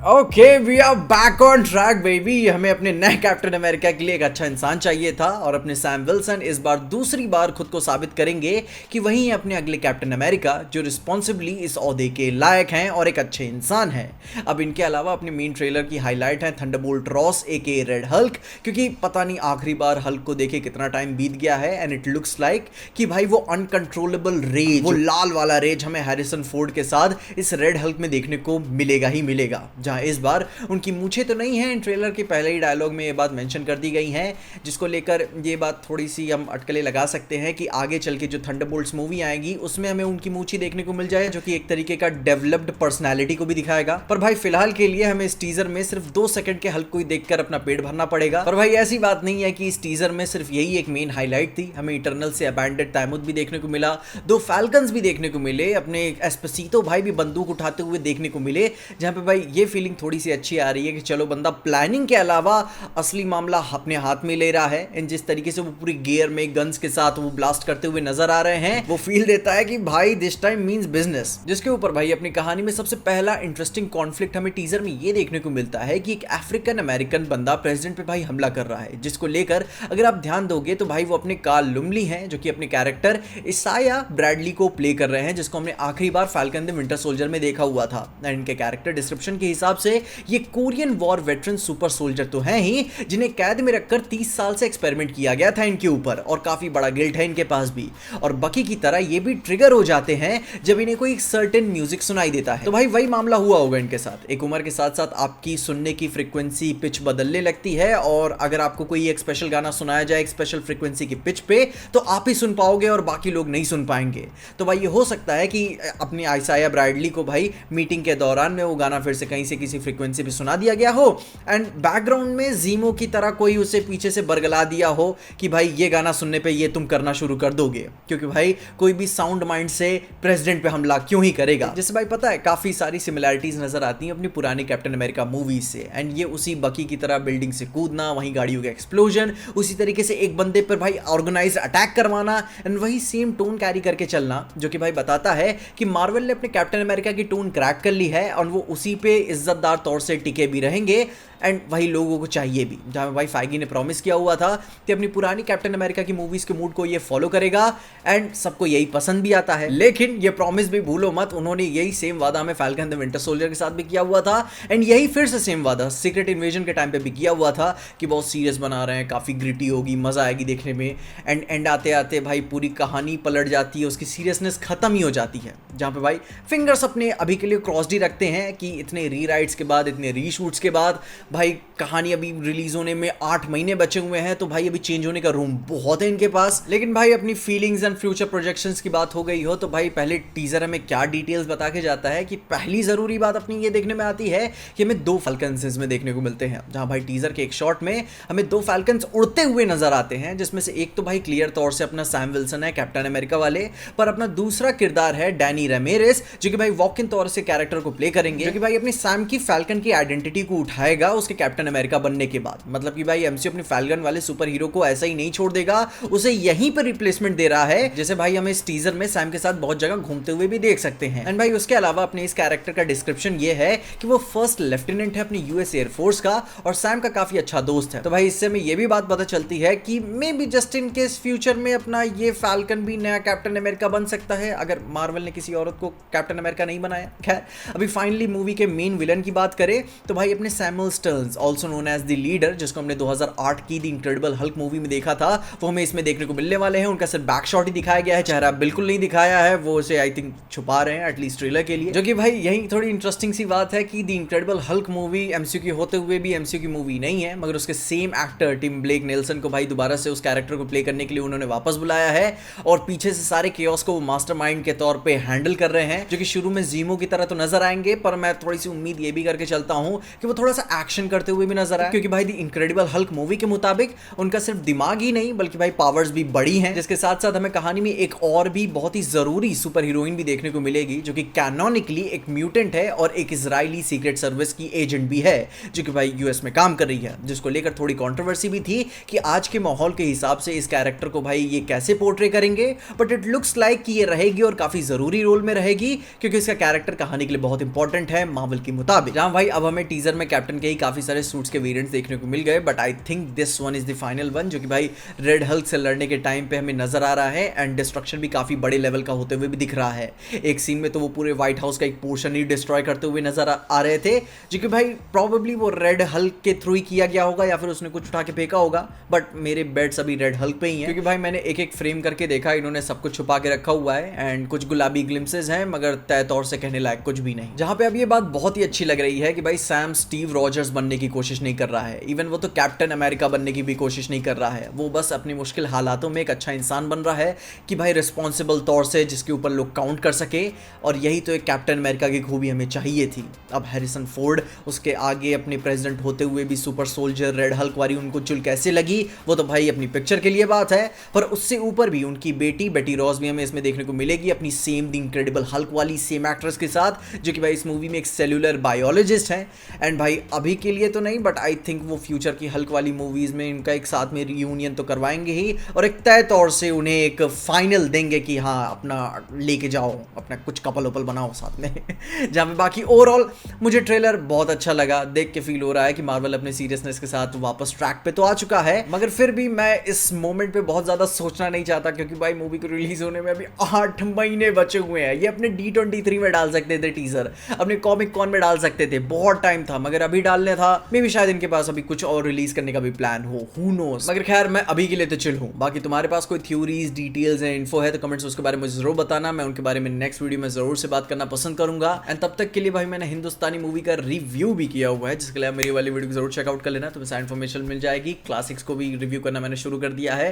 Okay we are back on track baby. हमें अपने नए कैप्टन अमेरिका के लिए एक अच्छा इंसान चाहिए था और अपने सैम विल्सन इस बार दूसरी बार खुद को साबित करेंगे कि वही है अपने अगले कैप्टन अमेरिका जो रिस्पॉन्सिबली इस ओहदे के लायक हैं और एक अच्छे इंसान हैं। अब इनके अलावा अपने मेन ट्रेलर की हाईलाइट है थंडरबोल्ट रॉस ए रेड हल्क, क्योंकि पता नहीं आखिरी बार हल्क को देखे कितना टाइम बीत गया है एंड इट लुक्स लाइक कि भाई वो अनकंट्रोलेबल रेज, वो लाल वाला रेज हमें हैरिसन फोर्ड के साथ इस रेड हल्क में देखने को मिलेगा ही मिलेगा। जहां इस बार उनकी मूछें तो नहीं है, इन ट्रेलर के पहले ही डायलॉग में ये बात मेंशन कर दी गई है, जिसको लेकर ये बात थोड़ी सी हम अटकलें लगा सकते हैं कि आगे चल के जो थंडरबोल्ट्स मूवी आएगी उसमें हमें उनकी मूछी देखने को मिल जाए, जो कि एक तरीके का डेवलप्ड पर्सनैलिटी को भी दिखाएगा। पर भाई फिलहाल के लिए हमें इस टीजर में सिर्फ 2 सेकंड के हल्क को ही देखकर अपना पेट भरना पड़ेगा। पर भाई ऐसी बात नहीं है कि इस टीजर में सिर्फ यही एक मेन हाईलाइट थी। हमें इटर्नल से अबैंडेड तैमुद भी देखने को मिला, 2 फैल्कन्स भी देखने को मिले, अपने एस्पेसितो भाई भी बंदूक उठाते हुए देखने को मिले, जहां पे भाई ये फीलिंग थोड़ी सी अच्छी आ रही है कि चलो बंदा प्लानिंग के अलावा असली मामला अपने हाथ में ले रहा है। एंड जिस तरीके से वो पूरी गियर में गन्स के साथ वो ब्लास्ट करते हुए नजर आ रहे हैं, वो फील देता है कि भाई दिस टाइम मींस बिजनेस। जिसके ऊपर भाई अपनी कहानी में सबसे पहला इंटरेस्टिंग कॉन्फ्लिक्ट हमें टीजर में ये देखने को मिलता है कि एक अफ्रीकन अमेरिकन बंदा प्रेसिडेंट पे भाई हमला कर रहा है, जिसको लेकर अगर आप ध्यान दोगे तो भाई वो अपने कार्ल लुमली हैं, जो कि अपने कैरेक्टर इसाया ब्रैडली को प्ले कर रहे हैं, जिसको हमने आखिरी बार फाल्कन द विंटर सोल्जर में देखा हुआ था। एंड इनके कैरेक्टर डिस्क्रिप्शन के हिसाब से ये Korean war veteran super soldier तो हैं ही, जिन्हें कैद में रखकर 30 साल से एक्सपेरिमेंट किया गया था इनके ऊपर, और काफी बड़ा गिल्ट है इनके पास भी। और बकी की तरह ये भी ट्रिगर हो जाते हैं जब इन्हें कोई एक सर्टेन म्यूजिक सुनाई देता है। तो भाई वही मामला हुआ होगा इनके साथ। एक उम्र के साथ साथ आपकी सुनने की फ्रीक्वेंसी पिच बदलने लगती है, और अगर आपको कोई एक स्पेशल गाना सुनाया जाए एक स्पेशल फ्रीक्वेंसी की पिच पे, तो आप ही सुन पाओगे और बाकी लोग नहीं सुन पाएंगे। तो भाई ये हो सकता है कि अपनी आइसाया ब्रैडली को भाई मीटिंग के दौरान में वो गाना फिर से कहीं से किसी फ्रीक्वेंसी पे सुना दिया गया हो, एंड बैकग्राउंड में जीमो की तरह कोई उसे पीछे से बरगला दिया हो कि भाई ये गाना सुनने पे ये तुम करना शुरू कर दोगे, क्योंकि भाई कोई भी साउंड माइंड से प्रेसिडेंट पे हमला क्यों ही करेगा। जैसे भाई पता है काफी सारी सिमिलैरिटीज नजर आती हैं अपनी पुरानी कैप्टन अमेरिका मूवीज से, एंड ये उसी बकी की तरह बिल्डिंग से कूदना, वहीं गाड़ियों के एक्सप्लोजन, उसी तरीके से एक बंदे पर भाई ऑर्गेनाइज अटैक करवाना, एंड वही सेम टोन कैरी करके चलना, जो कि भाई बताता है कि मार्वल ने अपने कैप्टन अमेरिका की टोन क्रैक कर ली है और वो उसी पे इज्जतदार तौर से टिके भी रहेंगे, एंड वही लोगों को चाहिए भी। जहाँ भाई फाइगी ने प्रॉमिस किया हुआ था कि अपनी पुरानी कैप्टन अमेरिका की मूवीज के मूड को ये फॉलो करेगा, एंड सबको यही पसंद भी आता है। लेकिन ये प्रॉमिस भी भूलो मत, उन्होंने यही सेम वादा में फाल्कन द विंटर सोल्जर के साथ भी किया हुआ था, एंड यही फिर से सेम वादा सीक्रेट इन्वेजन के टाइम पे भी किया हुआ था कि बहुत सीरियस बना रहे हैं, काफ़ी ग्रिटी होगी, मज़ा आएगी देखने में, एंड आते आते भाई पूरी कहानी पलट जाती है, उसकी सीरियसनेस खत्म ही हो जाती है। जहाँ पे भाई फिंगर्स अपने अभी के लिए क्रॉस्ड ही रखते हैं कि इतने रीराइट्स के बाद, इतने रीशूट्स के बाद भाई कहानी अभी रिलीज होने में 8 महीने बचे हुए हैं, तो भाई अभी चेंज होने का रूम बहुत है इनके पास। लेकिन भाई अपनी फीलिंग्स एंड फ्यूचर प्रोजेक्शंस की बात हो गई हो, तो भाई पहले टीजर हमें क्या डिटेल्स बता के जाता है कि पहली जरूरी बात अपनी ये देखने में आती है कि हमें 2 फाल्कन्स इसमें देखने को मिलते हैं। जहां भाई टीजर के एक शॉट में हमें 2 फाल्कन्स उड़ते हुए नजर आते हैं, जिसमें से एक तो भाई क्लियर तौर से अपना सैम विल्सन है कैप्टन अमेरिका वाले, पर अपना दूसरा किरदार है डैनी रेमेरेस, जो कि भाई वॉक इन तौर से कैरेक्टर को प्ले करेंगे, जो कि भाई अपनी सैम की फाल्कन की आइडेंटिटी को उठाएगा उसके कैप्टन अमेरिका बनने के बाद। मतलब कि भाई एमसीयू अपने फाल्कन वाले सुपर हीरो को ऐसा ही नहीं छोड़ देगा, उसे यहीं पर रिप्लेसमेंट दे रहा है, जैसे भाई हमें इस टीजर में सैम के साथ बहुत जगह घूमते हुए भी देख सकते हैं। एंड भाई उसके अलावा अपने इस कैरेक्टर का डिस्क्रिप्शन ये है कि वो फर्स्ट लेफ्टिनेंट है अपनी यूएस एयरफोर्स का, और सैम का काफी अच्छा दोस्त है। तो भाई इससे हमें ये भी बात पता चलती है कि may be just in case future में अपना ये फाल्कन भी नया कैप्टन अमेरिका बन सकता है, अगर मार्वल ने किसी औरत को कैप्टन अमेरिका नहीं बनाया। खैर अभी फाइनली मूवी के मेन विलन की बात करें तो भाई अपने Samuel Sterns also known as the leader, जिसको हमने 2008 की द इनक्रेडिबल हल्क मूवी में देखा था, वो हमें इसमें देखने को मिलने वाले हैं। उनका सिर्फ बैक शॉट ही दिखाया गया है, चेहरा बिल्कुल नहीं दिखाया है, वो उसे आई थिंक छुपा रहे हैं एटलीस्ट ट्रेलर के लिए। जो कि भाई यही थोड़ी इंटरेस्टिंग सी बात है कि the incredible Hulk movie MCU की होते हुए भी एमसीयू की मूवी नहीं है, मगर उसके same actor Tim Blake Nelson को भाई दोबारा से उस कैरेक्टर को प्ले करने के लिए उन्होंने वापस बुलाया है, और पीछे से सारे केओस को वो मास्टरमाइंड के तौर पे हैंडल कर रहे हैं, जो कि शुरू में जीमो की तरह तो नजर आएंगे, पर मैं थोड़ी सी उम्मीद ये भी करके चलता हूं कि वो थोड़ा सा एक्शन करते हुए भी नजर आए, क्योंकि भाई द इनक्रेडिबल हल्क मूवी के मुताबिक उनका सिर्फ दिमाग ही नहीं बल्कि भाई पावर्स भी बड़ी हैं, जिसके साथ साथ हमें कहानी में एक और भी बहुत ही जरूरी सुपर हीरोइन भी देखने को मिलेगी, जो कि कैनोनिकली एक म्यूटेंट है और एक इजरायली सीक्रेट सर्विस की एजेंट भी है, जो कि भाई यूएस में काम कर रही है, जिसको लेकर थोड़ी कंट्रोवर्सी भी थी कि आज के माहौल के हिसाब से इस कैरेक्टर को भाई ये कैसे पोर्ट्रे करेंगे, बट इट लुक्स लाइक कि ये रहेगी और काफी जरूरी रोल में रहेगी, क्योंकि इसका कैरेक्टर कहानी के लिए बहुत इंपॉर्टेंट है मार्वल के मुताबिक। मुताबिक। जहाँ भाई अब हमें टीजर में कैप्टन के ही काफी सारे सूट्स के वेरिएंट्स देखने को मिल गए, but I think this one is the final one, जो कि भाई रेड हल्क से लड़ने के टाइम पे हमें नजर आ रहा है एंड डिस्ट्रक्शन भी काफी बड़े लेवल का होते हुए भी दिख रहा है। एक सीन में तो वो पूरे व्हाइट हाउस का एक पोर्शन ही डिस्ट्रॉय करते हुए नजर आ रहे थे, जो कि भाई प्रॉबेबली वो रेड हल्क के थ्रू ही किया गया होगा या फिर उसने कुछ उठा के फेंका होगा, बट मेरे बेट्स अभी रेड हल्क पे ही हैं, क्योंकि भाई मैंने एक एक फ्रेम करके देखा, इन्होंने सब कुछ छुपा के रखा हुआ है एंड कुछ गुलाबी ग्लिम्सेस हैं मगर तय तौर से कहने लायक कुछ भी नहीं। जहां पे अब ये बात बहुत ही अच्छी लग रही है कि भाई सैम स्टीव रॉजर्स बनने की कोशिश नहीं कर रहा है, इवन वो तो कैप्टन अमेरिका बनने की भी कोशिश नहीं कर रहा है, वो बस अपनी मुश्किल हालातों में एक अच्छा इंसान बन रहा है कि भाई रिस्पॉन्सिबल तौर से जिसके ऊपर लोग काउंट कर सके, और यही तो एक कैप्टन अमेरिका की खूबी हमें चाहिए थी। अब हैरिसन फोर्ड उसके आगे अपने प्रेसिडेंट होते हुए भी सुपर सोल्जर रेड हल्क वाली उनको चुल कैसे लगी वो तो भाई अपनी पिक्चर के लिए बात है, पर उससे ऊपर भी उनकी बेटी रॉस भी हमें इसमें देखने को मिलेगी अपनी सेम द इनक्रेडिबल हल्क वाली सेम एक्ट्रेस के साथ, जो कि भाई इस मूवी में एक सेलुलर बायोलॉजिस्ट है। एंड भाई अभी के लिए तो नहीं, बट आई थिंक वो फ्यूचर की हल्क वाली मूवीज में इनका एक साथ में रियूनियन तो करवाएंगे ही, और एक तय तौर से उन्हें एक फाइनल देंगे कि हाँ अपना लेके जाओ, अपना कुछ कपल वपल बनाओ साथ में जहाँ पे बाकी ओवरऑल मुझे ट्रेलर बहुत अच्छा लगा, देख के फील हो रहा है कि मार्वल अपने सीरियसनेस के साथ वापस ट्रैक पे तो आ चुका है, मगर फिर भी मैं इस मोमेंट पे बहुत ज्यादा सोचना नहीं चाहता, क्योंकि भाई मूवी को रिलीज होने में अभी 8 महीने बचे हुए हैं। ये अपने D23 में डाल सकते थे टीजर, अपने कॉमिक कॉन में डाल सकते थे, बहुत टाइम था, मगर अभी डालने था मे भी शायद इनके पास अभी कुछ और रिलीज करने का भी प्लान हो, हू नोस। मगर खैर मैं अभी के लिए तो चिल हूँ। बाकी तुम्हारे पास कोई थ्योरीज, डिटेल्स एंड इन्फो है तो कमेंट्स उसके बारे में जरूर बताना, मैं उनके बारे में नेक्स्ट वीडियो में जरूर से बात करना पसंद करूंगा। एंड तब तक के लिए भाई मैंने हिंदुस्तानी मूवी का रिव्यू भी किया हुआ है, जिसके लिए मेरी वाली वीडियो जरूर चेकआउट कर लेना, तुम्हें सारी इन्फॉर्मेशन मिल जाएगी। क्लासिक्स को भी रिव्यू करना मैंने शुरू कर दिया है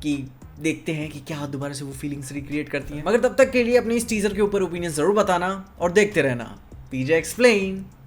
कि देखते हैं कि क्या दोबारा से वो फीलिंग्स रिक्रिएट करती हैं। मगर तब तक के लिए अपनी इस टीजर के ऊपर ओपिनियन जरूर बताना और देखते रहना पीजे एक्सप्लेन।